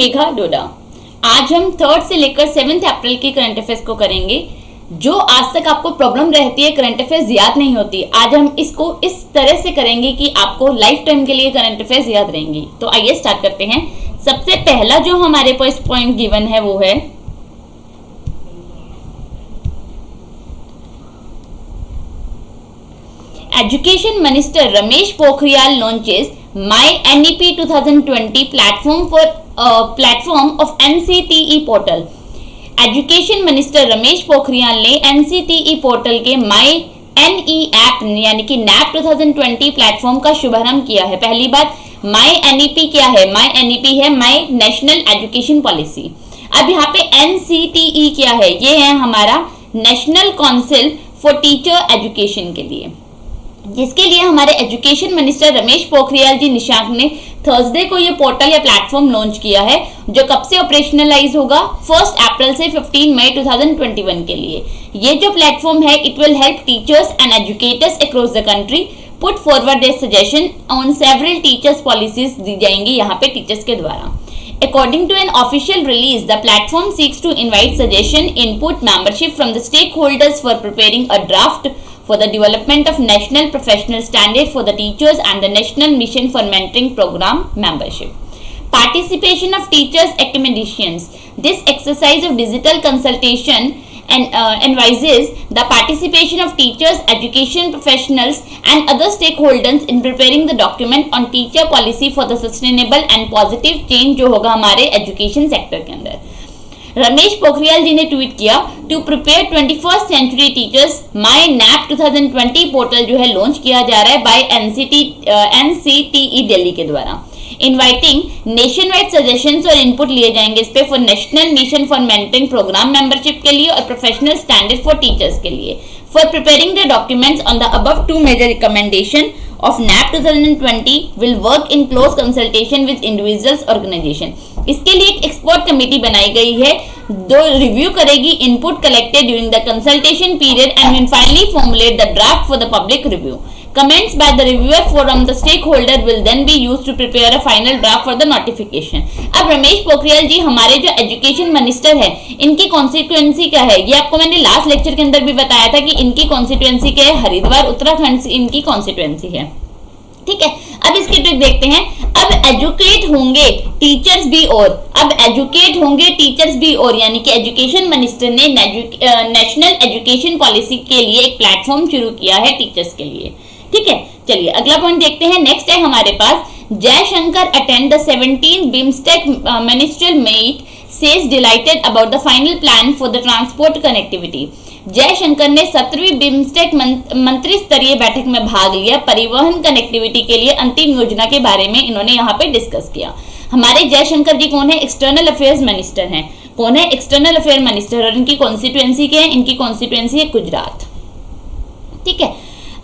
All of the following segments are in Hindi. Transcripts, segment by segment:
मेघा डोडा। आज हम 3rd से लेकर 7th अप्रैल के करंट अफेयर्स को करेंगे। जो आज तक आपको प्रॉब्लम रहती है, करंट अफेयर्स याद नहीं होती, आज हम इसको इस तरह से करेंगे कि आपको लाइफ टाइम के लिए करंट अफेयर्स याद रहेंगी। तो आइए स्टार्ट करते हैं। सबसे पहला जो हमारे पास पॉइंट गिवन है वो है education minister Ramesh Pokhriyal launches my NEP 2020 platform of NCTE portal. Education minister Ramesh Pokhriyal ने NCTE पोर्टल के माई NE ऐप यानी कि NAP 2020 प्लेटफॉर्म का शुभारंभ किया है। पहली बात, माई NEP क्या है? माई NEP है माई नेशनल एजुकेशन पॉलिसी। अब यहाँ पे NCTE क्या है? ये है हमारा national council for teacher education के लिए, जिसके लिए हमारे एजुकेशन मिनिस्टर रमेश पोखरियाल जी निशंक ने थर्सडे को ये पोर्टल या प्लेटफॉर्म लॉन्च किया है, जो कब से ऑपरेशनलाइज होगा? 1 अप्रैल से 15 मई 2021 के लिए। ये जो प्लेटफॉर्म है, it will help teachers and educators across the country put forward their suggestion on several teachers policies दी जाएंगी यहाँ पे टीचर्स के द्वारा। According to an official release, the platform seeks to invite suggestion, input, membership from the stakeholders for preparing a draft for the development of national professional standard for the teachers and the national mission for mentoring program membership. Participation of teachers accommodations. This exercise of digital consultation and advises the participation of teachers, education professionals and other stakeholders in preparing the document on teacher policy for the sustainable and positive change जो होगा हमारे एजुकेशन सेक्टर के अंदर। रमेश पोखरियाल जी ने ट्वीट किया, to prepare 21st century teachers my NAP 2020 portal जो है लॉन्च किया जा रहा है बाय NCTE दिल्ली के द्वारा। इनवाइटिंग नेशन वाइड सजेशंस और इनपुट लिए जाएंगे इस पे for national mission for mentoring programme membership के लिए और प्रोफेशनल स्टैंडर्ड फॉर टीचर्स के लिए for preparing the documents on the above 2 major recommendation of NAP 2020 will work in close consultation with individuals organization। इसके लिए एक एक्सपर्ट कमेटी बनाई गई है, जो रिव्यू करेगी input collected during the consultation period and will finally formulate the draft for the public review. Comments by the reviewer from the stakeholder will then be used to prepare a final draft for the notification। अब रमेश पोखरियाल जी हमारे जो एजुकेशन मिनिस्टर है, इनकी कॉन्स्टिट्यूएंसी क्या है? ये आपको मैंने लास्ट लेक्चर के अंदर भी बताया था कि इनकी कॉन्स्टिट्यूएंसी क्या है। हरिद्वार उत्तराखंड से इनकी कॉन्स्टिट्यूएंसी है। ठीक है, अब इसकी ट्रिक देखते हैं। अब एजुकेट होंगे टीचर्स भी और, अब एजुकेट होंगे टीचर्स भी और, यानी कि एजुकेशन मिनिस्टर ने नेशनल एजुकेशन पॉलिसी के लिए एक प्लेटफॉर्म शुरू किया है टीचर्स के लिए। ठीक है, चलिए अगला पॉइंट देखते हैं। नेक्स्ट है हमारे पास, Jaishankar attend the 17th BIMSTEC ministerial meet, says delighted about the final plan for the transport connectivity. Jaishankar ने 17वीं बिम्स्टेक मंत्री स्तरीय बैठक में भाग लिया। परिवहन कनेक्टिविटी के लिए अंतिम योजना के बारे में इन्होंने यहाँ पे डिस्कस किया। हमारे जयशंकर जी कौन है? एक्सटर्नल अफेयर्स मिनिस्टर हैं। कौन है? External affair minister. और इनकी कॉन्स्टिट्यूएंसी क्या है? इनकी कॉन्स्टिट्यूएंसी है गुजरात। ठीक है,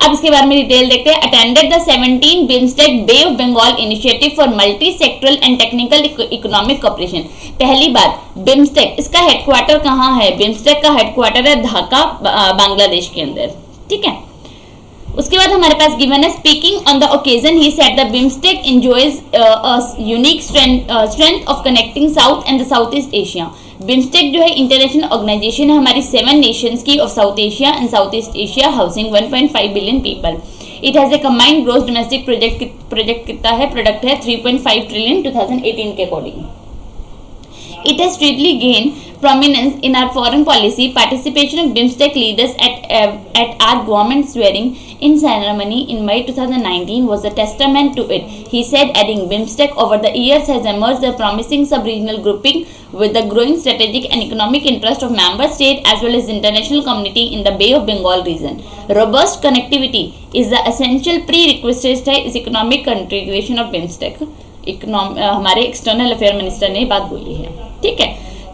अब इसके बारे में डिटेल देखते हैं। Attended the 17 BIMSTEC bay of Bengal initiative for multi sectoral and technical economic cooperation. पहली बात, बिम्स्टेक इसका हेडक्वार्टर कहाँ है? बिम्स्टेक का हेडक्वार्टर है ढाका, बांग्लादेश के अंदर। ठीक है, उसके बाद हमारे पास गिवन है, speaking on the occasion he said the BIMSTEC enjoys a unique strength of connecting south and the south east Asia. BIMSTEC जो है इंटरनेशनल ऑर्गेनाइजेशन है हमारी 7 नेशंस की of south Asia and south east Asia, housing 1.5 billion people. It has a combined gross domestic project कितना है? प्रोडक्ट है 3.5 ट्रिलियन 2018 के according. It has steadily gained prominence in our foreign policy. Participation of BIMSTEC leaders at our government swearing in ceremony in May 2019 was a testament to it, he said, adding BIMSTEC over the years has emerged a promising sub-regional grouping with the growing strategic and economic interest of member state as well as international community in the Bay of Bengal region. Robust connectivity is the essential prerequisite is economic integration of BIMSTEC। हमारे एक्सटर्नल अफेयर मिनिस्टर ने बात बोली है। ठीक है,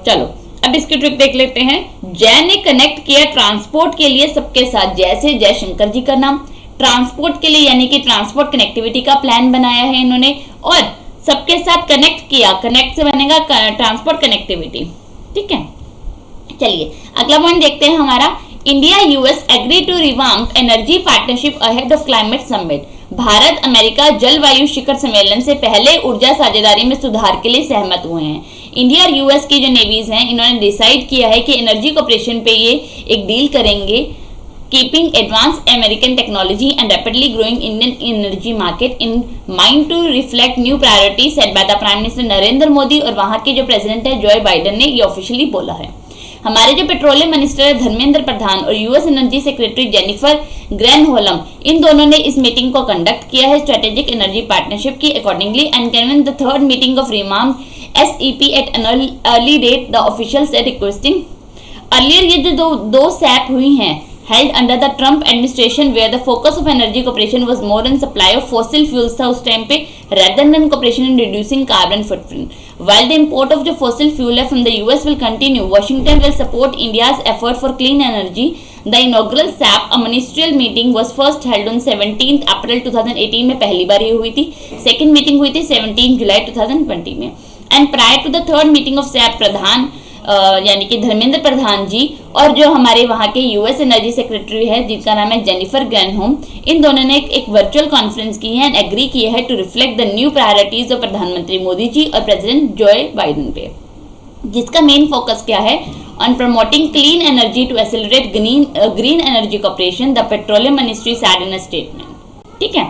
चलो अब इसकी ट्रिक देख लेते हैं। जय ने कनेक्ट किया ट्रांसपोर्ट के लिए सबके साथ, जैसे जयशंकर जी का नाम ट्रांसपोर्ट के लिए यानी कि ट्रांसपोर्ट कनेक्टिविटी का प्लान बनाया है इन्होंने और सबके साथ कनेक्ट किया। कनेक्ट से बनेगा ट्रांसपोर्ट कनेक्टिविटी। ठीक है, चलिए अगला पॉइंट देखते हैं हमारा। India US agree to revamp energy partnership ahead of climate summit. Bharat America जलवायु शिखर सम्मेलन से पहले ऊर्जा साझेदारी में सुधार के लिए सहमत हुए हैं। इंडिया और यूएस की जो नेवीज हैं, इन्होंने डिसाइड किया है कि एनर्जी कॉर्पोरेशन पे ये एक डील करेंगे, keeping advanced American technology and rapidly growing Indian energy market in mind to reflect new priorities set by the Prime Minister Narendra Modi. और वहां के जो प्रेसिडेंट है जो बाइडेन ने ये ऑफिशियली बोला है। हमारे जो पेट्रोलियम मिनिस्टर है धर्मेंद्र प्रधान और US energy secretary Jennifer Granholm, इन दोनों ने इस मीटिंग को कंडक्ट किया है स्ट्रेटेजिक एनर्जी पार्टनरशिप की accordingly and convene the third meeting of revamped SEP at an early date, the official said requesting. Earlier ये जो दो सैप हुई हैं held under the Trump administration where the focus of energy cooperation was more on supply of fossil fuels था उस टाइम पे rather than cooperation in reducing carbon footprint. While the import of जो fossil fuel है from the US will continue, Washington will support India's effort for clean energy. The inaugural SAP, a ministerial meeting, was first held on 17th April 2018 में पहली बार ये हुई थी। सेकेंड मीटिंग हुई थी 17 जुलाई 2020 में। And prior to the third meeting of SAP, Pradhan यानी कि धर्मेंद्र प्रधान जी और जो हमारे वहाँ के यूएस एनर्जी सेक्रेटरी है जिनका नाम है जेनिफर ग्रैनहोम, इन दोनों ने एक वर्चुअल कॉन्फ्रेंस की है एंड एग्री किया है to reflect the new priorities of प्रधानमंत्री मोदी जी और प्रेसिडेंट जो बाइडेन पे, जिसका मेन फोकस क्या है, on promoting clean energy to accelerate green energy corporation, the petroleum ministry said in a statement. ठीक है,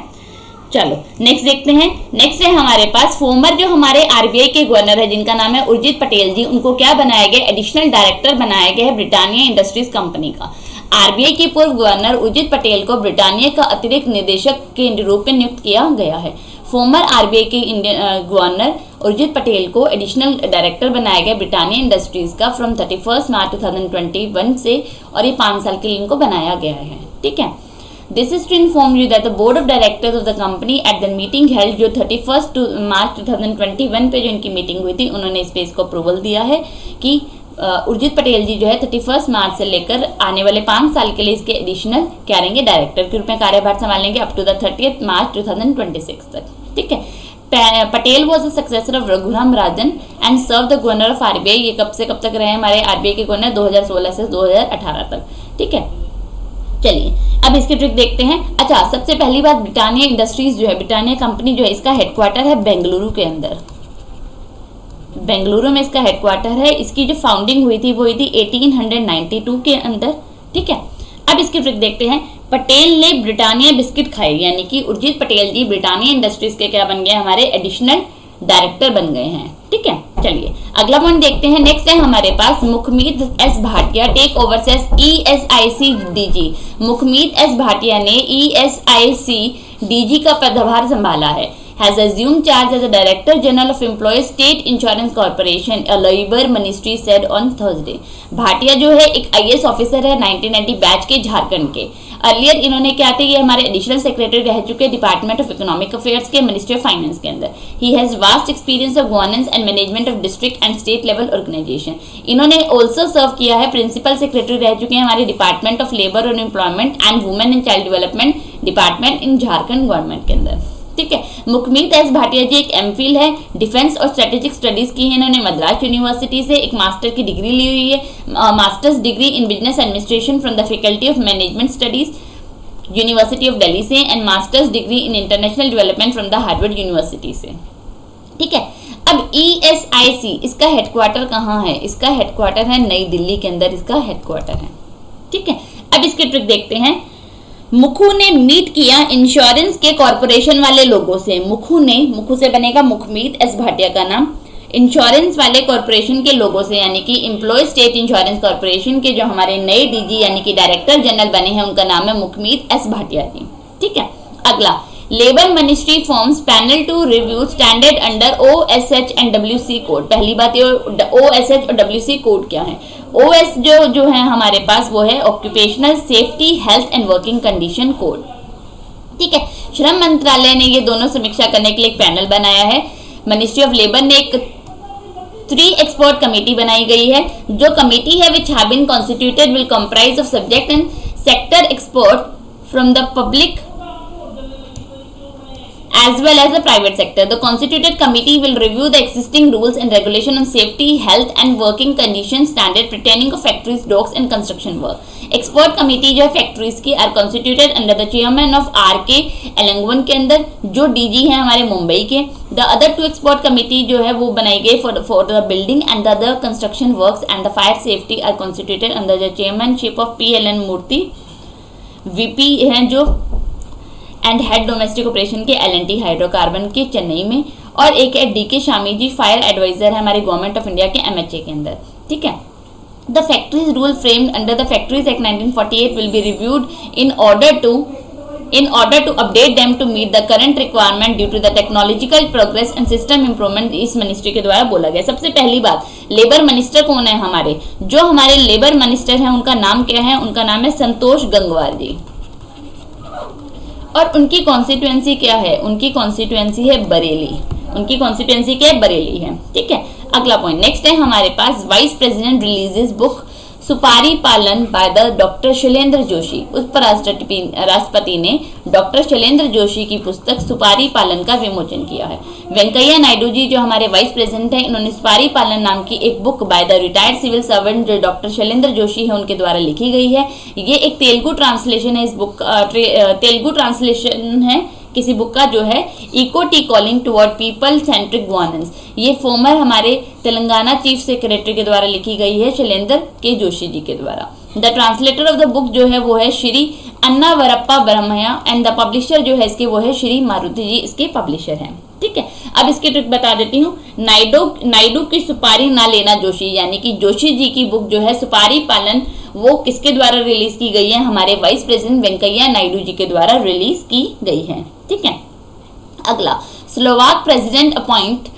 चलो नेक्स्ट देखते हैं। नेक्स्ट है हमारे पास फॉर्मर जो हमारे आरबीआई के गवर्नर है जिनका नाम है उर्जित पटेल जी, उनको क्या बनाया गया, एडिशनल डायरेक्टर बनाया गया है ब्रिटानिया इंडस्ट्रीज कंपनी का। आरबीआई के पूर्व गवर्नर उर्जित पटेल को ब्रिटानिया का अतिरिक्त निदेशक के रूप में नियुक्त किया गया है। फॉर्मर आरबीआई के गवर्नर उर्जित पटेल को एडिशनल डायरेक्टर बनाया गया ब्रिटानिया इंडस्ट्रीज का फ्रॉम 31 मार्च 2021 से, और ये 5 साल के लिए इनको बनाया गया है। ठीक है, This is to inform you that the board of directors of the company at the meeting held जो 31 मार्च 2021 पे जो इनकी मीटिंग हुई थी, उन्होंने इस पे इसको अप्रूवल दिया है कि उर्जित पटेल जी जो है 31 मार्च से लेकर आने वाले 5 साल के लिए इसके एडिशनल क्या रहेंगे, डायरेक्टर के रूप में कार्यभार संभालेंगे अप टू द 30 मार्च 2026 तक। ठीक है, Patel was the successor of Raghuram Rajan and serve the governor of RBI. ये कब से कब तक रहे हमारे आरबीआई के गवर्नर, 2016 से 2018 तक। ठीक है, चलिए अब इसकी ट्रिक देखते हैं। अच्छा, सबसे पहली बात, ब्रिटानिया इंडस्ट्रीज जो है, ब्रिटानिया कंपनी जो है, इसका हेडक्वार्टर है बेंगलुरु के अंदर, बेंगलुरु में इसका हेडक्वार्टर है। इसकी जो फाउंडिंग हुई थी वो हुई थी 1892 के अंदर। ठीक है, अब इसकी ट्रिक देखते हैं। पटेल ने ब्रिटानिया बिस्किट खाए, यानी कि उर्जित पटेल जी ब्रिटानिया इंडस्ट्रीज के क्या बन गए, हमारे एडिशनल डायरेक्टर बन गए हैं। ठीक है, चलिए अगला पॉइंट देखते हैं। नेक्स्ट है हमारे पास Mukhmeet S Bhatia take over as ESIC DG। Mukhmeet S Bhatia ने ESIC DG का पदभार संभाला है। Has assumed charge as a Director General of Employees State Insurance Corporation, a Labour Ministry said on Thursday। Bhatia जो है एक IAS ऑफिसर है 1990 बैच के झारखंड के। अर्लियर इन्होंने क्या थे, ये हमारे एडिशनल सेक्रेटरी रह चुके डिपार्टमेंट ऑफ इकोनॉमिक अफेयर्स के, मिनिस्ट्री ऑफ फाइनेंस के अंदर। He has vast experience of governance and management of district and state level organisation. इन्होंने ऑल्सो सर्व किया है, प्रिंसिपल सेक्रेटरी रह चुके हैं हमारे डिपार्टमेंट ऑफ लेबर और employment and women and child development department in Jharkhand government के अंदर। ठीक है, मुखमीत एस भाटिया जी एक एमफिल है, डिफेंस और स्ट्रेटेजिक स्टडीज की है इन्होंने मद्रास यूनिवर्सिटी से। एक मास्टर की डिग्री ली हुई है, masters degree in business administration from the Faculty of Management Studies University of Delhi से, and masters degree in international development from the Harvard University से। ठीक है, अब ESIC इसका हेडक्वार्टर कहाँ है, इसका हेडक्वार्टर है नई दिल्ली के अंदर, इसका हेडक्वार्टर है। ठीक है, अब इसकी ट्रिक देखते हैं। मुखू ने मीट किया इंश्योरेंस के कॉर्पोरेशन वाले लोगों से। मुखू से बनेगा मुखमीत एस भाटिया का नाम, इंश्योरेंस वाले कॉर्पोरेशन के लोगों से, यानी कि एम्प्लॉय स्टेट इंश्योरेंस कॉर्पोरेशन के जो हमारे नए DG यानी कि डायरेक्टर जनरल बने हैं, उनका नाम है मुखमीत एस भाटिया जी। ठीक है, अगला, labour ministry forms panel to review standard under OSH and WC code. पहली बात ये OSH और WC कोड क्या है। OS जो है हमारे पास वो है occupational safety health and working condition code. ठीक है, श्रम मंत्रालय ने ये दोनों समीक्षा करने के लिए एक पैनल बनाया है। मिनिस्ट्री ऑफ लेबर ने एक 3 एक्सपर्ट कमेटी बनाई गई है। जो कमेटी है which have been constituted will comprise of subject and sector expert from the public as well as the private sector. The constituted committee will review the existing rules and regulation on safety, health and working conditions standard pertaining to factories, docks and construction work. Expert committee जो है फैक्ट्रीज की are constituted under the chairman of R.K. Elangovan के अंदर, जो DG हैं हमारे मुंबई के. The other two expert committee जो है वो बनाई गई for the building and the other construction works and the fire safety are constituted under the chairmanship of P.L.N. Murthy. VP हैं जो एंड हेड डोमेस्टिक ऑपरेशन के L&T हाइड्रोकार्बन के चेन्नई में, और एक है DK शामी जी फायर एडवाइजर है हमारे गवर्नमेंट ऑफ इंडिया के MHA के अंदर. ठीक है. The factories rule framed under the factories act 1948 will be reviewed in order to update them to meet the current requirement due to the technological progress and system improvement. इस मिनिस्ट्री के द्वारा बोला गया. सबसे पहली बात, लेबर मिनिस्टर कौन है हमारे, जो हमारे लेबर मिनिस्टर हैं उनका नाम क्या है, उनका नाम है संतोष गंगवार जी, और उनकी कॉन्स्टिट्यूएंसी क्या है, उनकी कॉन्स्टिट्यूएंसी है बरेली. उनकी कॉन्स्टिट्यूएंसी क्या है, बरेली है. ठीक है. अगला पॉइंट नेक्स्ट है हमारे पास, वाइस प्रेसिडेंट रिलीजेस बुक सुपारी पालन by the doctor Shailendra Joshi. राष्ट्रपति ने डॉक्टर शैलेंद्र जोशी की पुस्तक सुपारी पालन का विमोचन किया है. वेंकैया नायडू जी जो हमारे वाइस प्रेसिडेंट हैं, इन्होंने सुपारी पालन नाम की एक book by the retired civil servant जो डॉक्टर शैलेंद्र जोशी है उनके द्वारा लिखी गई है. ये एक तेलुगु ट्रांसलेशन है. इस बुक तेलुगु ट्रांसलेशन है किसी बुक का जो है eco T calling toward people centric governance. ये फॉर्मर हमारे तेलंगाना चीफ सेक्रेटरी के द्वारा लिखी गई है, शैलेंद्र के जोशी जी के द्वारा. The translator of the book जो है वो है श्री अन्ना वरप्पा ब्रह्मया एंड द पब्लिशर जो है इसके वो है श्री मारुति जी, इसके पब्लिशर हैं. ठीक है. अब इसकी ट्रिक बता देती हूँ. नायडू की सुपारी ना लेना जोशी, यानी कि जोशी जी की बुक जो है सुपारी पालन वो किसके द्वारा रिलीज की गई है, हमारे वाइस प्रेसिडेंट वेंकैया नायडू जी के द्वारा रिलीज की गई है. ठीक है. अगला, Slovak president appoint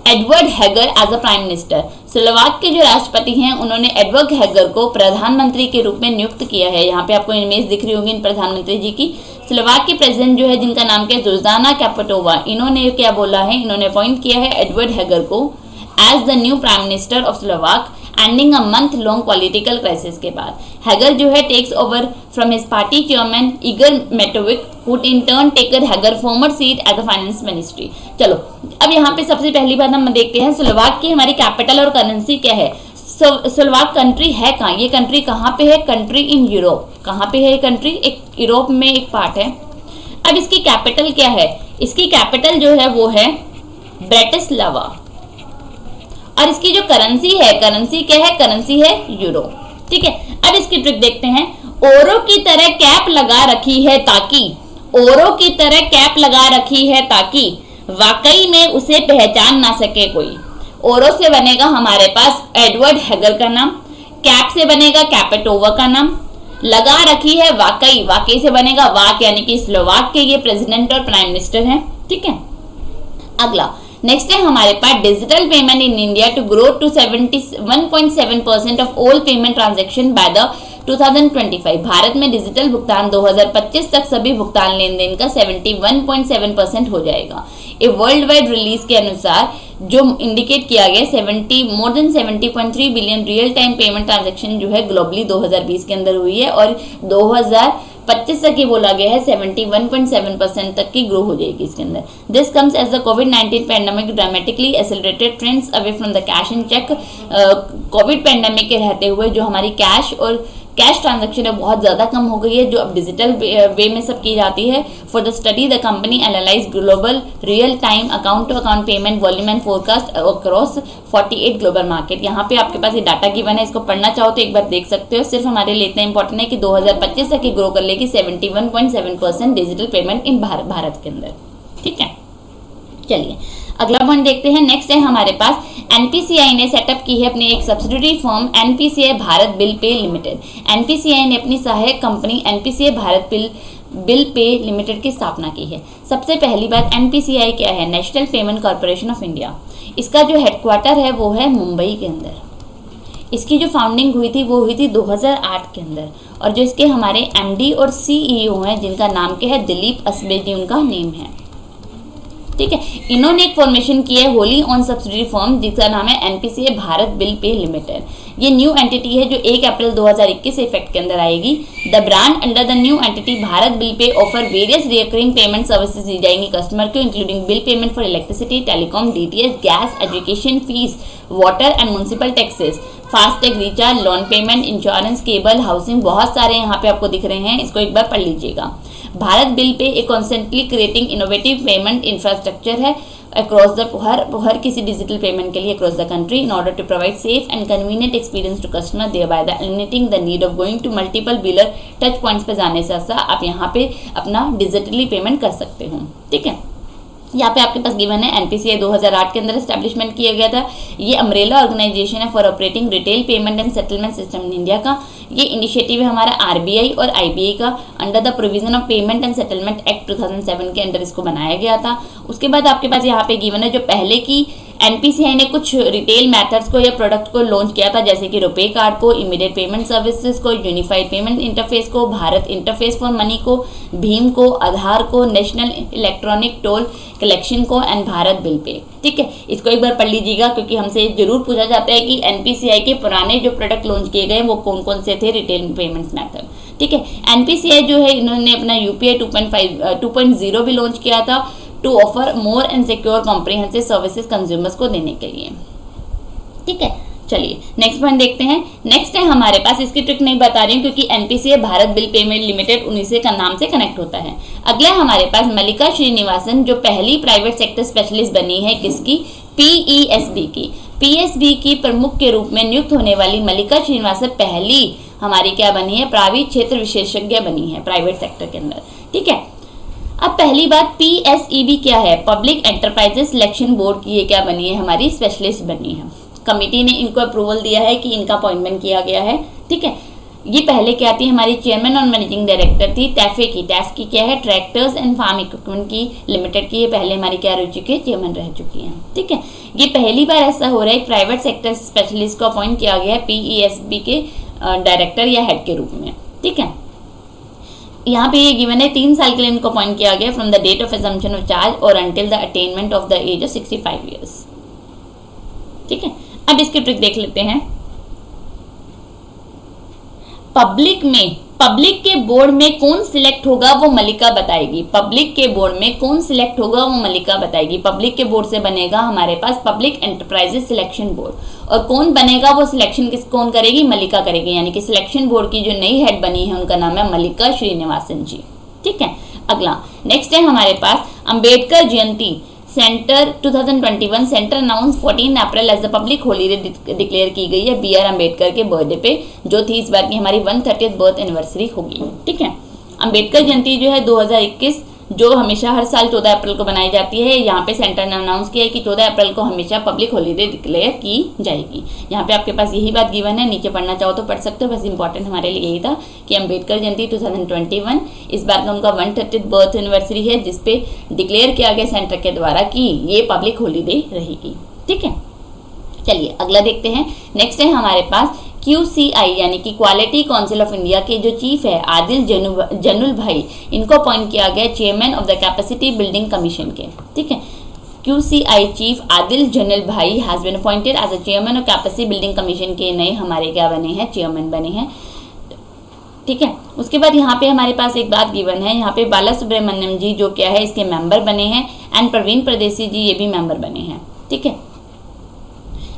Eduard Heger as a prime minister. Slovak के जो राष्ट्रपति हैं उन्होंने एडवर्ड हैगर को प्रधानमंत्री के रूप में नियुक्त किया है. यहाँ पे आपको इमेज दिख रही होगी इन प्रधानमंत्री जी की. स्लोवाक के प्रेसिडेंट जो है जिनका नाम क्या है जुज़ाना कैपिटोवा, इन्होंने क्या बोला है, इन्होंने अपॉइंट किया है एडवर्ड हैगर को as the new prime minister of Slovak ending a month long political crisis के बाद. हैगर जो है takes over from his party chairman Igor Matovic who in turn taken Heger former seat at the finance ministry. चलो अब यहाँ पे सबसे पहली बात हम देखते हैं स्लोवाक की हमारी कैपिटल और करेंसी क्या है. स्लोवाक कंट्री है कहाँ, ये कंट्री कहाँ पे है, कंट्री इन यूरोप. कहाँ पे है ये कंट्री, एक यूरोप में एक पार्ट है. अब इसकी कैपिटल क्या है, इसकी कैपिटल जो है वो है ब्रेटिस्लावा, और इसकी जो करेंसी है, करेंसी क्या है, करेंसी है यूरो. ठीक है. अब इसकी ट्रिक देखते हैं. ओरो की तरह कैप लगा रखी है ताकि, ओरो की तरह कैप लगा रखी है ताकि वाकई में उसे पहचान ना सके कोई. ओरो से बनेगा हमारे पास एडवर्ड हैगर का नाम, कैप से बनेगा कैपिटोवा का नाम, लगा रखी है वाकई, वाकई से बनेगा वाक, यानी कि स्लोवाक के ये प्रेसिडेंट और प्राइम मिनिस्टर हैं. ठीक है. अगला नेक्स्ट है हमारे पास digital payment in India to grow to 71.7% of all payment transaction by the 2025. Bharat में डिजिटल भुगतान 2025 तक सभी भुगतान लेन देन का 71.7% हो जाएगा. ए वर्ल्ड वाइड रिलीज के अनुसार जो इंडिकेट किया गया more than 70.3 billion real time payment transaction जो है ग्लोबली 2020 के अंदर हुई है, और 2025 तक ये बोला गया है 71.7% तक की ग्रो हो जाएगी इसके अंदर. दिस कम्स एज द कोविड-19 pandemic dramatically accelerated trends away from the cash and cheque. COVID pandemic के रहते हुए जो हमारी कैश और कैश ट्रांजैक्शन है बहुत ज़्यादा कम हो गई है, जो अब डिजिटल वे में सब की जाती है. For the study the company analyse global real time account to account payment volume and forecast across 48 global market. यहाँ पे आपके पास ये डाटा गिवन है, इसको पढ़ना चाहो तो एक बार देख सकते हो. सिर्फ हमारे लिए इतना इंपॉर्टेंट है कि 2025 तक ग्रो कर लेगी 71.7% डिजिटल पेमेंट इन भारत के अंदर. ठीक है. चलिए अगला पॉइंट देखते हैं. नेक्स्ट है हमारे पास एनपीसीआई ने सेटअप की है अपनी एक subsidiary firm NPCI Bharat bill पे लिमिटेड. एनपीसीआई ने अपनी सहायक कंपनी एनपीसीआई भारत बिल पे लिमिटेड की स्थापना की है. सबसे पहली बात, एनपीसीआई क्या है, national payment corporation of India. इसका जो हेडक्वार्टर है वो है मुंबई के अंदर. इसकी जो फाउंडिंग हुई थी वो हुई थी 2008 के अंदर, और जो इसके हमारे एमडी और सीईओ हैं जिनका नाम क्या है, दिलीप असबे जी उनका नेम है. ठीक है। इन्होंने एक फॉर्मेशन की है होली ऑन सब्सिडरी फर्म जिसका नाम है एनपीसीए भारत बिल पे लिमिटेड। ये न्यू एंटिटी है जो 1 अप्रैल 2021 से इफेक्ट के अंदर आएगी। The brand under the new entity Bharat bill pay offer various recurring payment services दी जाएंगी कस्टमर को, including bill payment for electricity, telecom, DTH, gas, education fees, water and municipal taxes, FASTag recharge, loan payment, insurance, cable, housing, बहुत सारे यहाँ पे आपको दिख रहे हैं, इसको एक बार पढ़ लीजिएगा। भारत बिल पे एक constantly creating innovative payment infrastructure है अक्रॉस द हर किसी डिजिटल पेमेंट के लिए across the country in order to provide safe and convenient experience to customer thereby the eliminating the need of going to multiple biller touch points पे जाने से अच्छा आप यहाँ पे अपना डिजिटली पेमेंट कर सकते हो। ठीक है, यहाँ पे आपके पास गिवन है एनपीसीआई 2008 के अंदर एस्टैब्लिशमेंट किया गया था। ये अम्ब्रेला ऑर्गेनाइजेशन है for operating retail payment and settlement system in India का। ये इनिशिएटिव है हमारा आरबीआई और आईबीआई का under the provision of payment and settlement act 2007 के अंदर इसको बनाया गया था। उसके बाद आपके पास यहाँ पे गिवन है जो पहले की एनपीसीआई ने कुछ रिटेल मैथड्स को या प्रोडक्ट को लॉन्च किया था, जैसे कि रुपे कार्ड को, इमीडिएट पेमेंट सर्विसेज को, यूनिफाइड पेमेंट इंटरफेस को, भारत इंटरफेस फॉर मनी को, भीम को, आधार को, नेशनल इलेक्ट्रॉनिक टोल कलेक्शन को एंड भारत बिल पे। ठीक है, इसको एक बार पढ़ लीजिएगा क्योंकि हमसे जरूर पूछा जाता है कि एनपीसीआई के पुराने जो प्रोडक्ट लॉन्च किए गए वो कौन कौन से थे रिटेल पेमेंट्स मैथड। ठीक है, एनपीसीआई जो है इन्होंने अपना यूपीआई 2.0 भी लॉन्च किया था to offer more and secure comprehensive services consumers को देने के लिए। ठीक है, चलिए नेक्स्ट पॉइंट देखते हैं। नेक्स्ट है हमारे पास, इसकी ट्रिक नहीं बता रही हूँ क्योंकि NPCI Bharat bill payment limited उन्हीं से का नाम से कनेक्ट होता है। अगला हमारे पास मल्लिका श्रीनिवासन जो पहली प्राइवेट सेक्टर स्पेशलिस्ट बनी है किसकी, पीईएसबी की। पीएसबी की प्रमुख के रूप में नियुक्त होने वाली मल्लिका श्रीनिवासन पहली हमारी क्या बनी है, प्राविधिक क्षेत्र विशेषज्ञ बनी है प्राइवेट सेक्टर के अंदर। ठीक है, अब पहली बात पीएसईबी क्या है, पब्लिक एंटरप्राइजेस सिलेक्शन बोर्ड की ये क्या बनी है, हमारी स्पेशलिस्ट बनी है। कमिटी ने इनको अप्रूवल दिया है कि इनका अपॉइंटमेंट किया गया है। ठीक है, ये पहले क्या थी, हमारी चेयरमैन और मैनेजिंग डायरेक्टर थी टैफे की। टैफ की क्या है, ट्रैक्टर्स एंड फार्म इक्विपमेंट की लिमिटेड की, ये पहले हमारी क्या रह चुकी है, चेयरमैन रह चुकी है। ठीक है, ये पहली बार ऐसा हो रहा है प्राइवेट सेक्टर स्पेशलिस्ट को अपॉइंट किया गया है पीईएसबी के डायरेक्टर या हेड के रूप में। ठीक है, यहाँ पे ये गिवन है 3 साल के लिए इनको अपॉइंट किया गया from the date of assumption of charge और until the attainment of the age of 65 years. ठीक है, अब इसकी ट्रिक देख लेते हैं। पब्लिक के बोर्ड में कौन सिलेक्ट होगा वो मल्लिका बताएगी। पब्लिक के बोर्ड में कौन सिलेक्ट होगा वो मल्लिका बताएगी। पब्लिक के बोर्ड से बनेगा हमारे पास पब्लिक एंटरप्राइजेस सिलेक्शन बोर्ड, और कौन बनेगा वो सिलेक्शन कौन करेगी, मल्लिका करेगी। यानी कि सिलेक्शन बोर्ड की जो नई हेड बनी है उनका नाम है मल्लिका श्रीनिवासन जी। ठीक है, अगला नेक्स्ट है हमारे पास Ambedkar Jayanti centre 2021 centre announce 14 April as the public holiday declare की गई है बी आर अम्बेडकर के बर्थडे पे, जो थी इस बार की हमारी 130th बर्थ एनिवर्सरी होगी। ठीक है, अंबेडकर जयंती जो है 2021 जो हमेशा हर साल 14 अप्रैल को बनाई जाती है, यहाँ पे सेंटर ने अनाउंस किया है कि 14 अप्रैल को हमेशा पब्लिक हॉलीडे डिक्लेयर की जाएगी। यहाँ पे आपके पास यही बात गिवन है, नीचे पढ़ना चाहो तो पढ़ सकते हो, बस इंपॉर्टेंट हमारे लिए यही था कि अंबेडकर जयंती 2021 इस बार का उनका 130th बर्थ एनिवर्सरी है, जिसपे डिक्लेयर किया गया सेंटर के द्वारा कि ये पब्लिक हॉलीडे रहेगी। ठीक है, चलिए अगला देखते हैं। नेक्स्ट है हमारे पास QCI यानी कि क्वालिटी काउंसिल ऑफ इंडिया के जो चीफ है आदिल जनुल भाई, इनको अपॉइंट किया गया chairman of the capacity building commission के। ठीक है, QCI chief Adil Zainulbhai has been appointed as a chairman of capacity building commission के नए हमारे क्या बने हैं, चेयरमैन बने हैं। ठीक है, उसके बाद यहाँ पे हमारे पास एक बात गिवन है, यहाँ पे बाला सुब्रमण्यम जी जो क्या है इसके मेंबर बने हैं एंड प्रवीण परदेसी जी ये भी मेंबर बने हैं। ठीक है,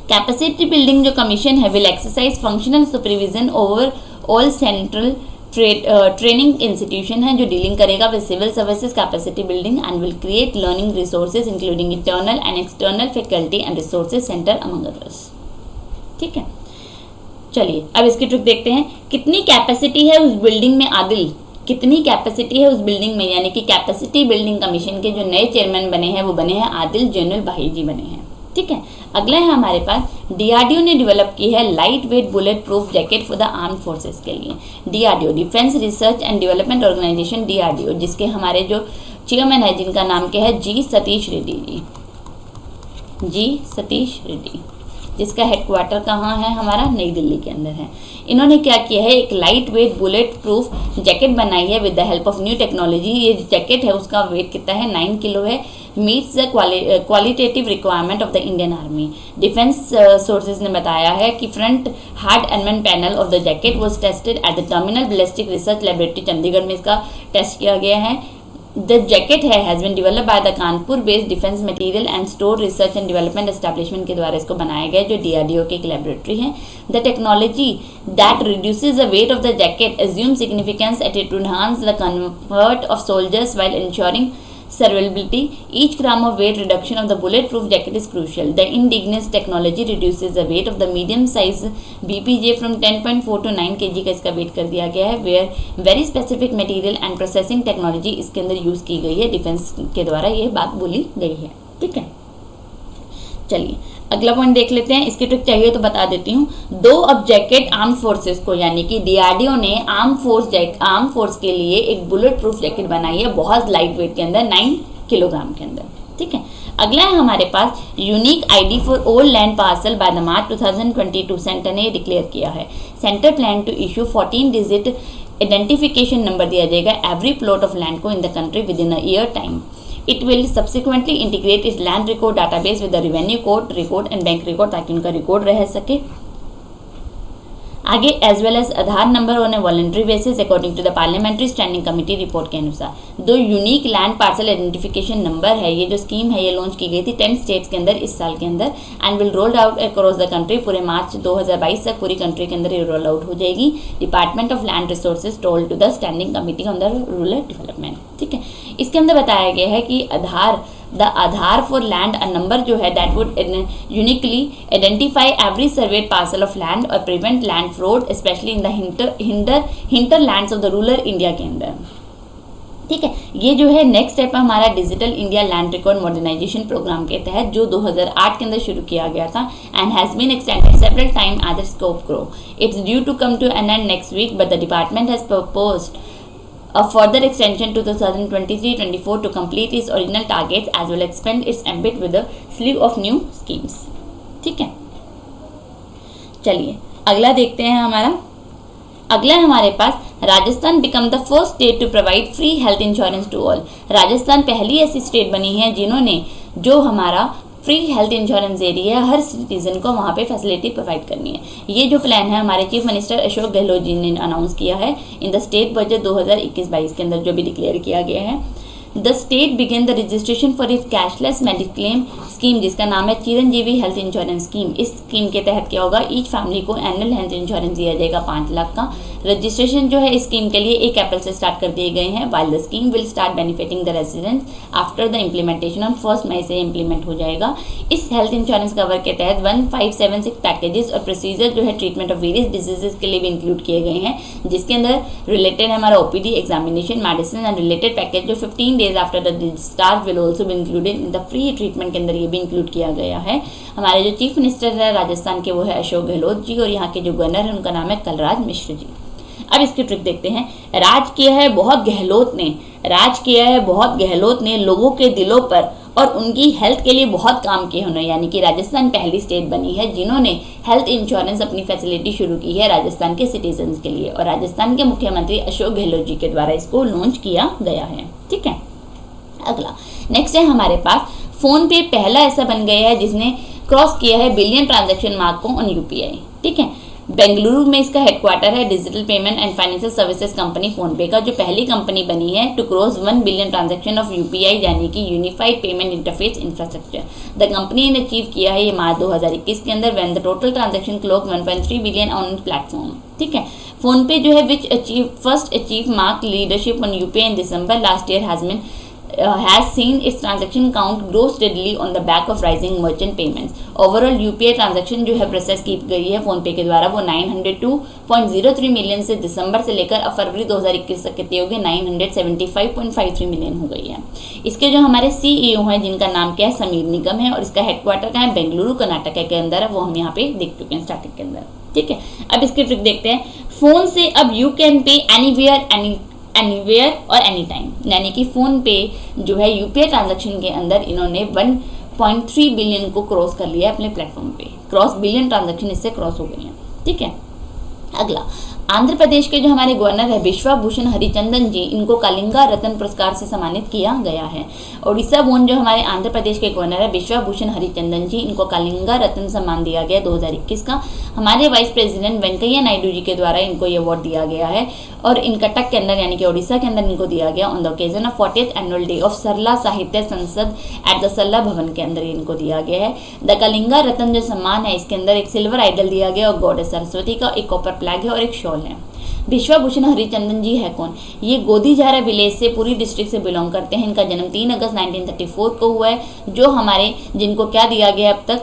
कैपेसिटी बिल्डिंग जो कमीशन है will exercise functional supervision over all central training institution है जो डीलिंग करेगा with civil services capacity building and will create learning resources including internal and external faculty and resources centre among others. ठीक है, चलिए अब इसकी ट्रिक देखते हैं। कितनी कैपेसिटी है उस बिल्डिंग में, आदिल कितनी कैपेसिटी है उस बिल्डिंग में, यानी कि कैपेसिटी बिल्डिंग कमीशन के जो नए चेयरमैन बने हैं वो बने हैं आदिल जैनुल भाई जी बने हैं। ठीक है, अगला है हमारे पास डीआरडीओ ने डेवलप की है light weight bullet proof jacket for the arm forces के लिए। DRDO defence research and development organisation DRDO, जिसके हमारे जो चेयरमैन है जिनका नाम क्या है, जी सतीश रेड्डी जी, जिसका हेडक्वार्टर कहाँ है हमारा, नई दिल्ली के अंदर है। इन्होंने क्या किया है, एक light weight bullet proof jacket बनाई है with the help of new technology. ये जैकेट है उसका वेट कितना है, 9 किलो है। Meets the qualitative requirement of the Indian army. Defence sources ने बताया है कि front hard element panel of the jacket was tested at the terminal ballistic research laboratory, Chandigarh में इसका टेस्ट किया गया है। The jacket has been developed by the Kanpur based defence material and store research and development establishment के द्वारा इसको बनाया गया, जो DRDO की एक लेबोरेटरी है। The technology that reduces the weight of the jacket assume significance at it to enhance the comfort of soldiers while ensuring survivability. Each gram of weight reduction of the bulletproof jacket is crucial. The indigenous technology reduces the weight of the medium size BPJ from 10.4 to 9 kg का इसका वेट कर दिया गया है, where very specific material and processing technology इसके अंदर यूज की गई है। डिफेंस के द्वारा ये बात बोली गई है। ठीक है, चलिए अगला पॉइंट देख लेते हैं। इसकी ट्रिक चाहिए तो बता देती हूँ। दो अब जैकेट आर्म फोर्सेस को यानी कि DRDO ने आर्म फोर्स के लिए एक बुलेट प्रूफ जैकेट बनाई है, बहुत लाइट वेट के अंदर, 9 किलोग्राम के अंदर। ठीक है, अगला है हमारे पास unique ID for all land parcel by the March 2022 centre ने डिक्लेयर किया है। Centre plan to issue 14 digit identification number दिया जाएगा एवरी प्लॉट ऑफ लैंड को in the country within a year time. It will subsequently integrate its land record database with the revenue code record and bank record ताकि उनका रिकॉर्ड रह सके आगे, as well as Aadhaar number on a voluntary basis according to the parliamentary standing committee report के अनुसार। दो unique land parcel identification number है, ये जो स्कीम है ये लॉन्च की गई थी 10 स्टेट्स के अंदर इस साल के अंदर and will rolled out across the country. पूरे मार्च 2022 तक पूरी कंट्री के अंदर ये रोल आउट हो जाएगी। Department of land resources told to the standing committee on the rural development. ठीक है, इसके अंदर बताया गया है कि Aadhaar for land a number जो है that would uniquely identify every surveyed parcel of land और prevent land fraud specially in the hinterlands of the rural India के अंदर। ठीक है, ये जो है नेक्स्ट स्टेप है हमारा digital India land record modernisation programme के तहत, जो 2008 के अंदर शुरू किया गया था and has been extended several time as the scope grow. It's due to come to an end next week but the department has proposed a further extension to 2023-24 to complete its original targets as well expand its ambit with a slew of new schemes। ठीक है, चलिए अगला देखते हैं अगला हमारे पास Rajasthan become the first state to provide free health insurance to all. Rajasthan पहली ऐसी स्टेट बनी है जिन्होंने जो हमारा फ्री हेल्थ इंश्योरेंस दे रही है, हर सिटीजन को वहाँ पे फैसिलिटी प्रोवाइड करनी है। ये जो प्लान है हमारे चीफ मिनिस्टर अशोक गहलोत जी ने अनाउंस किया है इन द स्टेट बजट 2021-22 के अंदर, जो भी डिक्लेयर किया गया है। The state began the registration for it cashless mediclaim scheme, जिसका नाम है चिरंजीवी हेल्थ इंश्योरेंस स्कीम। इस स्कीम के तहत क्या होगा, ईच फैमिली को एनुअल हेल्थ इंश्योरेंस दिया जाएगा 5 लाख का। रजिस्ट्रेशन जो है इस स्कीम के लिए 1 अप्रैल से स्टार्ट कर दिए गए हैं, while the scheme will start benefiting the residents after the implementation on 1 मई से इम्प्लीमेंट हो जाएगा। इस हेल्थ इंश्योरेंस कवर के तहत 1576 पैकेजेस और प्रोसीजर जो है ट्रीटमेंट ऑफ वेरियस डिजीजेस के लिए भी इंक्लूड किए गए हैं, जिसके अंदर रिलेटेड है हमारा OPD examination, medicine and related package जो 15 days after the discharge will also be included in the free treatment के अंदर ये भी इंक्लूड किया गया है। हमारे जो चीफ मिनिस्टर है राजस्थान के वो है अशोक गहलोत जी और यहाँ के जो गवर्नर है उनका नाम है कलराज मिश्र जी। अब इसकी ट्रिक देखते हैं। राज किया है बहुत गहलोत ने लोगों के दिलों पर और उनकी हेल्थ के लिए बहुत काम किए उन्होंने, यानी कि राजस्थान पहली स्टेट बनी है जिन्होंने हेल्थ इंश्योरेंस अपनी फैसिलिटी शुरू की है राजस्थान के सिटीजन्स के लिए, और राजस्थान के मुख्यमंत्री अशोक गहलोत जी के द्वारा इसको लॉन्च किया गया है। ठीक है, अगला नेक्स्ट है हमारे पास फोन पे पहला ऐसा बन गया है जिसने क्रॉस किया है बिलियन ट्रांजैक्शन मार्क को ऑन UPI। ठीक है, बेंगलुरु में इसका हेडक्वार्टर है। Digital payment and financial services company PhonePe का जो पहली कंपनी बनी है to cross 1 billion transaction of UPI यानी कि unified payment interface infrastructure. The company ने अचीव किया है ये मार्च 2021 के अंदर when the total transaction clock 1.3 billion on platform. ठीक है, फोनपे जो है which achieve mark leadership on UPI in December last year has seen its transaction count grow steadily on the back of rising merchant payments. Overall UPI transaction जो है प्रोसेस की गई है फोनपे के द्वारा वो 902.03 मिलियन से दिसंबर से लेकर अब फरवरी 2021 तक कितनी हो गई 975.53 मिलियन हो गई है। इसके जो हमारे CEO हैं जिनका नाम क्या है समीर निगम है और इसका हेडक्वार्टर का है बेंगलुरु कर्नाटक के अंदर है, वो हम यहाँ पे देख चुके हैं स्टार्टिंग के अंदर। ठीक है, अब इसकी ट्रिक देखते हैं। फोन से अब यू कैन पे एनीवेयर और एनी टाइम, यानी कि फोन पे जो है UPI ट्रांजैक्शन के अंदर इन्होंने 1.3 बिलियन को क्रॉस कर लिया है अपने प्लेटफॉर्म पे। क्रॉस बिलियन ट्रांजैक्शन इससे क्रॉस हो गई हैं। ठीक है, अगला आंध्र प्रदेश के जो हमारे गवर्नर है बिश्वा भूषण हरिचंदन जी, इनको कलिंगा रत्न पुरस्कार से सम्मानित किया गया है। ओडिशा बोर्न जो हमारे आंध्र प्रदेश के गवर्नर है बिश्वा भूषण हरिचंदन जी, इनको कलिंगा रत्न सम्मान दिया गया 2021 का। हमारे वाइस प्रेसिडेंट वेंकैया नायडू जी के द्वारा इनको ये अवार्ड दिया गया है और इन कटक के अंदर यानी कि ओडिशा के अंदर इनको दिया गया on the occasion of 40th annual day of Sarala Sahitya Sansad at the सरला भवन के अंदर इनको दिया गया है। द कलिंगा रत्न जो सम्मान है इसके अंदर एक सिल्वर आइडल दिया गया और गॉडेस सरस्वती का एक कॉपर फ्लैग है और एक शॉल है। बिश्वा भूषण हरिचंदन जी है कौन? ये गोदीझारा विलेज से पूरी डिस्ट्रिक्ट से बिलोंग करते हैं। इनका जन्म 3 अगस्त 1934 को हुआ है। जो हमारे जिनको क्या दिया गया अब तक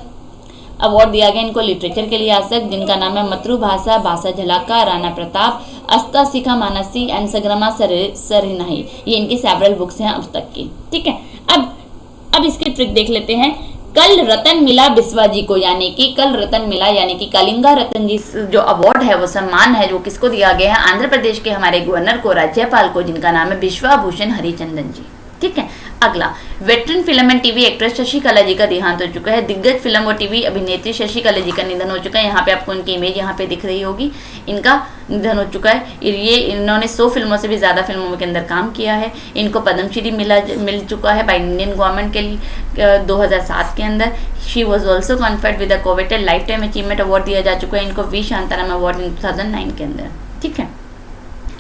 अवार्ड दिया गया इनको लिटरेचर के लिए आज तक, जिनका नाम है मातृभाषा, भाषा झलाका, राणा प्रताप, अस्ता सिखा मानसी एंड सग्रामा सरहिनाही। ये इनकी सेवरल बुक्स हैं अब तक की। ठीक है, अब इसकी ट्रिक देख लेते हैं। कल रतन मिला बिस्वा जी को, यानी कि कल रतन मिला यानी कि कलिंगा रत्न जी जो अवार्ड है वो सम्मान है, जो किसको दिया गया है? आंध्र प्रदेश के हमारे गवर्नर को, राज्यपाल को, जिनका नाम है बिश्वा भूषण हरिचंदन जी। ठीक है, अगला veteran film and TV actress Shashikala ji का देहांत हो चुका है। दिग्गज फिल्म और टीवी अभिनेत्री शशिकला जी का निधन हो चुका है। यहाँ पे आपको इनकी इमेज यहाँ पे दिख रही होगी, इनका निधन हो चुका है। ये इन्होंने 100 फिल्मों से भी ज़्यादा फिल्मों के अंदर काम किया है। इनको पद्मश्री मिल चुका है बाय इंडियन गवर्नमेंट के लिए 2007 के अंदर। She was also conferred with the coveted life time achievement award दिया जा चुका है इनको वी शांताराम अवार्ड इन 2009 के अंदर। ठीक है,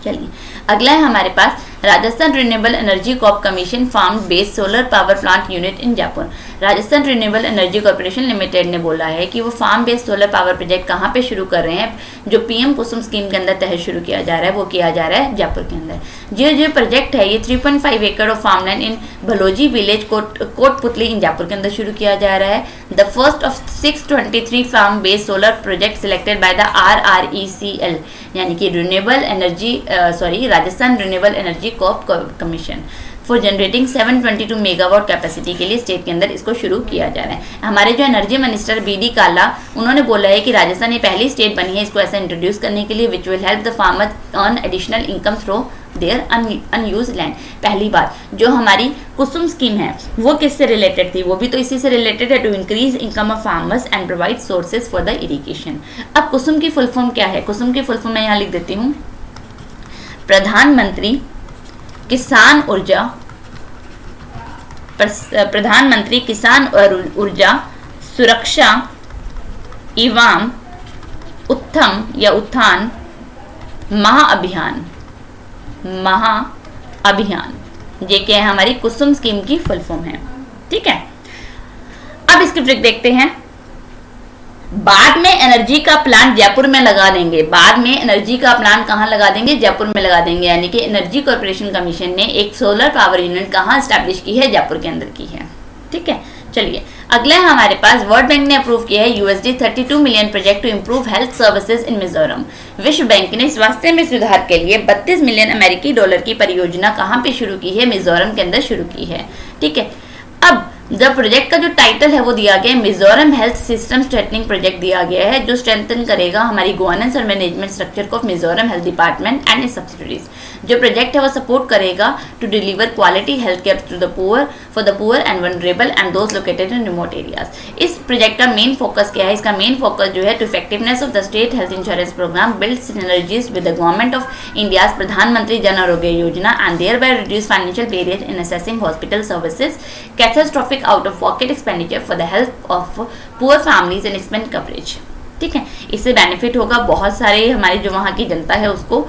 चलिए अगला है हमारे पास Rajasthan renewable energy corp commission farm based solar power plant unit in Jaipur. Rajasthan renewable energy corporation limited ने बोला है कि वो farm based solar power project कहाँ पे शुरू कर रहे हैं, जो पीएम कुसुम स्कीम के अंदर तहत शुरू किया जा रहा है, वो किया जा रहा है जयपुर के अंदर। जो प्रोजेक्ट है ये 3.5 एकड़ of farmland in Bhaloji village Kotputli in Jaipur के अंदर शुरू किया जा रहा है। The first of 623 farm based solar project selected by the RRECL यानी कि Rajasthan renewable energy corp commission for generating 722 megawatt capacity के लिए स्टेट के अंदर इसको शुरू किया जा रहा है। हमारे जो एनर्जी मिनिस्टर BD काला उन्होंने बोला है कि राजस्थान ये पहली स्टेट बनी है इसको ऐसा इंट्रोड्यूस करने के लिए, which will help the farmer earn additional income through their unused land. पहली बात जो हमारी कुसुम स्कीम है वो किससे रिलेटेड थी? वो भी तो इसी से रिलेटेड है, to increase income of farmers and provide sources for the irrigation. अब कुसुम की फुल फॉर्म क्या है? कुसुम की फुल फॉर्म मैं यहाँ लिख देती हूँ, प्रधानमंत्री किसान ऊर्जा सुरक्षा एवं उत्थान महाअभियान। ये क्या है? हमारी कुसुम स्कीम की फुल फॉर्म है। ठीक है, अब इसकी ट्रिक देखते हैं। बाद में एनर्जी का प्लांट जयपुर में लगा देंगे। बाद में एनर्जी का प्लांट कहाँ लगा देंगे? जयपुर में लगा देंगे। यानी कि एनर्जी कॉर्पोरेशन कमीशन ने एक सोलर पावर यूनिट कहाँ स्टैब्लिश की है? जयपुर के अंदर की है। ठीक है, चलिए अगला है हमारे पास वर्ल्ड बैंक ने अप्रूव किया है $32 million project to improve health services in Mizoram. विश्व बैंक ने स्वास्थ्य में सुधार के लिए $32 मिलियन अमेरिकी डॉलर की परियोजना कहाँ पे शुरू की है? मिजोरम के अंदर शुरू की है। ठीक है, अब जब प्रोजेक्ट का जो टाइटल है वो दिया गया है Mizoram health system strengthening project दिया गया है, जो स्ट्रेंथन करेगा हमारी गवर्नेंस और मैनेजमेंट स्ट्रक्चर को of Mizoram health department and its subsidies. जो प्रोजेक्ट है वो सपोर्ट करेगा to deliver quality health care to the poor for the poor and vulnerable and those located in remote areas. इस प्रोजेक्ट का मेन फोकस क्या है? इसका मेन फोकस जो है to effectiveness of the state health insurance program, build synergies with the government of India Pradhan Mantri Jan Arogya Yojana and thereby reduce financial barrier in accessing hospital services, catastrophic out of pocket expenditure for the health of poor families and expand coverage. ठीक है, इससे बेनिफिट होगा बहुत सारे हमारी जो वहाँ की जनता है उसको।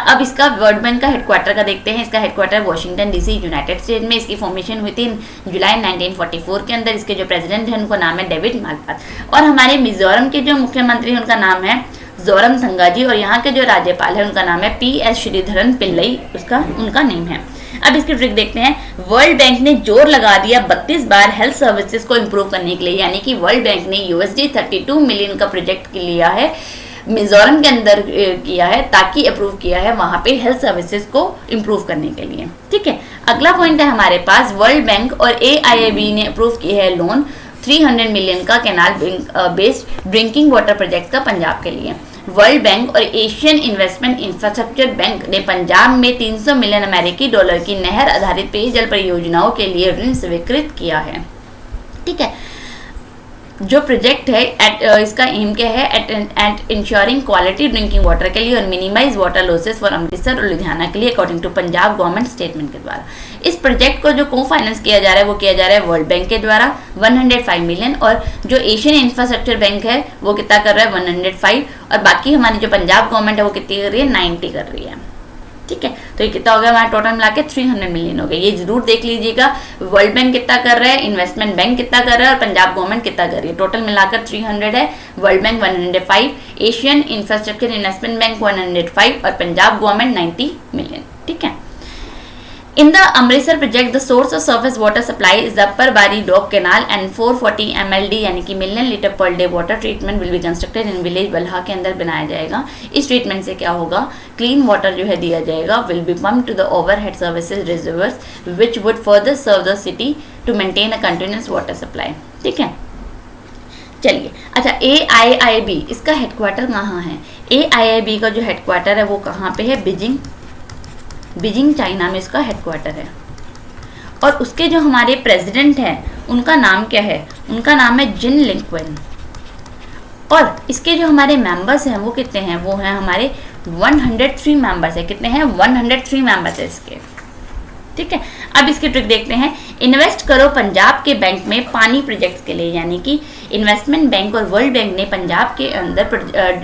अब इसका वर्ल्ड बैंक का हेडक्वार्टर का देखते हैं। इसका headquarter Washington DC United state में। इसकी फॉर्मेशन हुई थी जुलाई 1944 के अंदर। इसके जो प्रेसिडेंट हैं उनका नाम है डेविड मालपास और हमारे मिजोरम के जो मुख्यमंत्री हैं उनका नाम है जोरम थंगा जी और यहाँ के जो राज्यपाल है उनका नाम है PS श्रीधरन पिल्लई, उनका नेम है। अब इसकी ट्रिक देखते हैं। वर्ल्ड बैंक ने जोर लगा दिया 32 बार हेल्थ सर्विसेज को इंप्रूव करने के लिए, यानी कि वर्ल्ड बैंक ने $32 मिलियन का प्रोजेक्ट लिया है मिजोरम के अंदर किया है, ताकि अप्रूव किया है वहां पे हेल्थ सर्विसेज को इंप्रूव करने के लिए। ठीक है, अगला पॉइंट है हमारे पास वर्ल्ड बैंक और AIIB ने अप्रूव किया है लोन 300 मिलियन का canal based drinking water project का पंजाब के लिए। वर्ल्ड बैंक और एशियन इन्वेस्टमेंट इंफ्रास्ट्रक्चर बैंक ने पंजाब में 300 मिलियन अमेरिकी डॉलर की नहर आधारित पेयजल परियोजनाओं के लिए ऋण स्वीकृत किया है। ठीक है, जो प्रोजेक्ट है इसका एम क्या है, at ensuring quality drinking water के लिए और minimise water losses for Amritsar और लुधियाना के लिए according to Punjab government statement के द्वारा। इस प्रोजेक्ट को जो को फाइनेंस किया जा रहा है वो किया जा रहा है वर्ल्ड बैंक के द्वारा 105 मिलियन, और जो एशियन इंफ्रास्ट्रक्चर बैंक है वो कितना कर रहा है 105, और बाकी हमारी जो पंजाब गवर्नमेंट है वो कितनी कर रही है 90 कर रही है। ठीक है, तो ये कितना हो गया हमारा टोटल मिला के 300 मिलियन हो गया। ये जरूर देख लीजिएगा वर्ल्ड बैंक कितना कर रहा है, इन्वेस्टमेंट बैंक कितना कर रहा है और पंजाब गवर्नमेंट कितना कर रही है। टोटल मिलाकर 300 है, world bank 105, Asian infrastructure investment bank 105 और पंजाब गवर्नमेंट 90 मिलियन। ठीक है, In the Amritsar project, the source of surface water supply is the Upper Bari Dock Canal and 440 MLD यानी कि million litre per day water treatment will be constructed in village Balha के अंदर बनाया जाएगा। इस ट्रीटमेंट से क्या होगा, क्लीन वाटर जो है दिया जाएगा, will be pump to the overhead services reservoirs which would further serve the city to maintain a continuous water supply. ठीक है, चलिए अच्छा AIIB इसका हेडक्वार्टर कहाँ है? AIIB का जो हेडक्वार्टर है वो कहाँ पे है? बीजिंग चाइना में इसका हेडक्वार्टर है। और उसके जो हमारे प्रेसिडेंट हैं उनका नाम क्या है? उनका नाम है जिन लिंक्वेन। और इसके जो हमारे मेंबर्स हैं वो कितने हैं? वो हैं हमारे 103 मेंबर्स है। कितने हैं? 103 मेंबर्स है इसके। ठीक है, अब इसकी ट्रिक देखते हैं। इन्वेस्ट करो पंजाब के बैंक में पानी प्रोजेक्ट्स के लिए, यानी कि इन्वेस्टमेंट बैंक और वर्ल्ड बैंक ने पंजाब के अंदर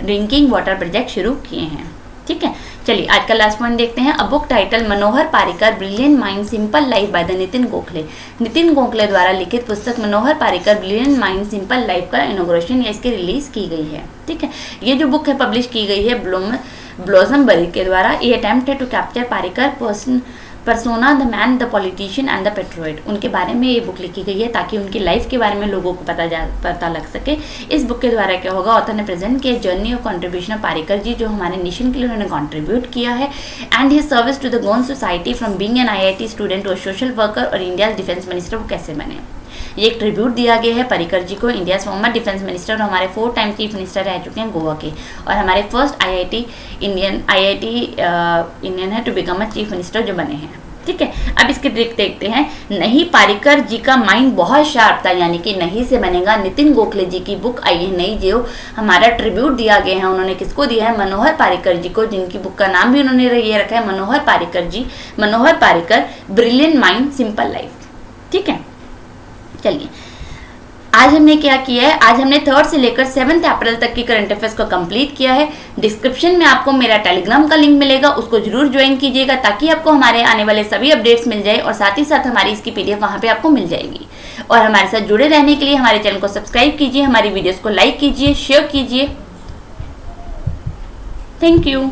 ड्रिंकिंग वाटर प्रोजेक्ट शुरू किए हैं। ठीक है, चलिए आज का लास्ट पॉइंट देखते हैं। A book title Manohar Parrikar brilliant mind simple life by the Nitin Gokhale. Nitin Gokhale द्वारा लिखित पुस्तक Manohar Parrikar brilliant mind simple life का इनॉग्रेशन या इसकी रिलीज की गई है। ठीक है, ये जो बुक है पब्लिश की गई है ब्लोसमबरी के द्वारा। ये अटेम्प्ट है to capture Parrikar persona, the man, the politician and the patriot. उनके बारे में ये बुक लिखी गई है ताकि उनकी लाइफ के बारे में लोगों को पता लग सके। इस बुक के द्वारा क्या होगा, ऑथर ने प्रेजेंट किया जर्नी और कंट्रीब्यूशन ऑफ पारिकर जी, जो हमारे नेशन के लिए उन्होंने कंट्रीब्यूट किया है, and his service to the Goan society from being an IIT student और सोशल वर्कर और इंडिया डिफेंस मिनिस्टर वो कैसे बने। ये एक ट्रिब्यूट दिया गया है पारिकर जी को, इंडिया फॉर्मर डिफेंस मिनिस्टर और हमारे 4 टाइम चीफ मिनिस्टर रह चुके हैं गोवा के, और हमारे फर्स्ट IIT इंडियन है to become a chief minister जो बने हैं। ठीक है, अब इसके ट्रिक देखते हैं। नहीं, पारिकर जी का माइंड बहुत शार्प था, यानी कि नहीं से बनेगा। नितिन गोखले जी की बुक आई है नई, जो हमारा ट्रिब्यूट दिया गया है, उन्होंने किसको दिया है? मनोहर पारिकर जी को, जिनकी बुक का नाम भी उन्होंने ये रखा है Manohar Parrikar ji, Manohar Parrikar brilliant mind simple life. ठीक है, चलिए आज हमने क्या किया है, आज हमने 3rd से लेकर 7th अप्रैल तक की करंट अफेयर्स को कंप्लीट किया है। डिस्क्रिप्शन में आपको मेरा टेलीग्राम का लिंक मिलेगा, उसको जरूर ज्वाइन कीजिएगा ताकि आपको हमारे आने वाले सभी अपडेट्स मिल जाए, और साथ ही साथ हमारी इसकी PDF वहाँ पे आपको मिल जाएगी। और हमारे साथ जुड़े रहने के लिए हमारे चैनल को सब्सक्राइब कीजिए, हमारी वीडियोस को लाइक कीजिए, शेयर कीजिए। Thank you.